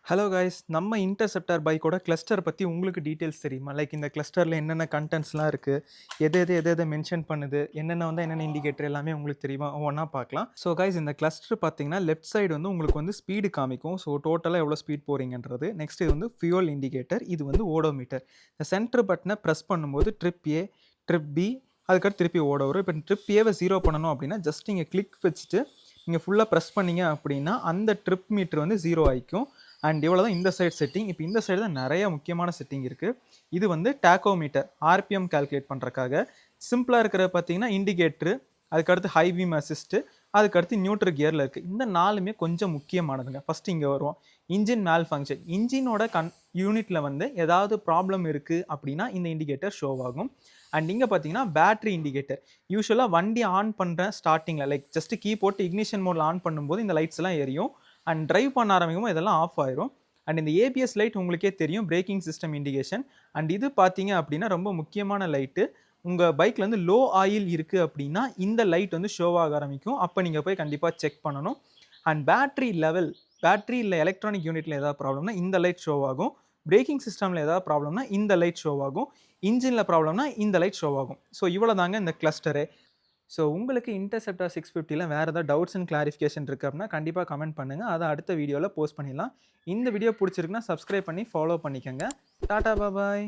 Hello guys, நம்ம interceptor பைக்கோட cluster பற்றி உங்களுக்கு டீட்டெயில்ஸ் தெரியுமா? லைக் இந்த கிளஸ்டரில் என்னென்ன கண்டென்ட்ஸ்லாம் இருக்குது, எது மென்ஷன் பண்ணுது, என்னென்ன இண்டிகேட்டர் எல்லாமே உங்களுக்கு தெரியுமா? ஒவ்வொன்றா பார்க்கலாம். ஸோ கைஸ், இந்த கிளஸ்டர் பார்த்தீங்கன்னா லெஃப்ட் சைடு வந்து உங்களுக்கு வந்து ஸ்பீடு காமிக்கும். ஸோ டோட்டலாக எவ்வளோ ஸ்பீட் போகிறீங்கன்றது. நெக்ஸ்ட் இது வந்து ஃபியூல் இண்டிகேட்டர், இது வந்து ஓடோமீட்டர். இந்த சென்டர் பட்டனை ப்ரெஸ் பண்ணும்போது ட்ரிப் ஏ, ட்ரிப் பி, அதுக்கடுத்து திருப்பி ஓட வரும். இப்போ ட்ரிப் ஏவை 0 பண்ணணும் அப்படின்னா ஜஸ்ட் நீங்கள் கிளிக் வச்சுட்டு நீங்கள் ஃபுல்லாக ப்ரெஸ் பண்ணீங்க அப்படின்னா அந்த ட்ரிப் மீட்டர் வந்து 0 ஆகிக்கும். அண்ட் இவ்வளோ தான் இந்த சைடு செட்டிங். இப்போ இந்த சைடு தான் நிறைய முக்கியமான செட்டிங் இருக்குது. இது வந்து டாக்கோமீட்டர், ஆர்பிஎம் கால்குலேட் பண்ணுறக்காக. சிம்பிளாக இருக்கிற பார்த்தீங்கன்னா இண்டிகேட்ரு, அதுக்கடுத்து ஹை பீம் அசிஸ்ட்டு, அதுக்கடுத்து நியூட்ரல் கியரில் இருக்குது. இந்த நாலுமே கொஞ்சம் முக்கியமானதுங்க. ஃபஸ்ட்டு இங்கே வருவோம். இன்ஜின் மேல் ஃபங்க்ஷன். இன்ஜினோட யூனிட்டில் வந்து ஏதாவது ப்ராப்ளம் இருக்குது அப்படின்னா இந்த இண்டிகேட்டர் ஷோ ஆகும். அண்ட் இங்கே பார்த்தீங்கன்னா பேட்டரி இண்டிகேட்டர். யூஸ்வலாக வண்டி ஆன் பண்ணுறேன் ஸ்டார்டிங்கில், லைக் ஜஸ்ட் கீ போட்டு இக்னிஷன் மோடில் ஆன் பண்ணும்போது இந்த லைட்ஸ் எல்லாம் எரியும். அண்ட் டிரைவ் பண்ண ஆரம்பிக்கும் இதெல்லாம் ஆஃப் ஆயிரும். அண்ட் இந்த ஏபிஎஸ் லைட் உங்களுக்கே தெரியும், பிரேக்கிங் சிஸ்டம் இண்டிகேஷன். அண்ட் இது பார்த்தீங்க அப்படின்னா ரொம்ப முக்கியமான லைட்டு. உங்கள் பைக்கில் வந்து லோ ஆயில் இருக்குது அப்படின்னா இந்த லைட் வந்து ஷோ ஆக ஆரம்பிக்கும். அப்போ நீங்கள் போய் கண்டிப்பாக செக் பண்ணணும். அண்ட் பேட்டரி லெவல், பேட்டரி இல்லை எலக்ட்ரானிக் யூனிட்டில் ஏதாவது ப்ராப்ளம்னா இந்த லைட் ஷோ ஆகும். பிரேக்கிங் சிஸ்டமில் ஏதாவது ப்ராப்ளம்னா இந்த லைட் ஷோ ஆகும். இன்ஜினில் ப்ராப்ளம்னா இந்த லைட் ஷோ ஆகும். ஸோ இவ்வளோ தாங்க இந்த கிளஸ்டரு. ஸோ உங்களுக்கு இன்டர்செப்டார் 650ல வேறு ஏதாவது டவுட்ஸ் அண்ட் கிளாரிஃபிகேஷன் இருக்குது அப்படின்னா கண்டிப்பாக கமெண்ட் பண்ணுங்கள். அதை அடுத்த வீடியோவில் போஸ்ட் பண்ணிடலாம். இந்த வீடியோ பிடிச்சிருக்குன்னா சப்ஸ்கிரைப் பண்ணி ஃபாலோ பண்ணிக்கோங்க. டாடா பாபாய்.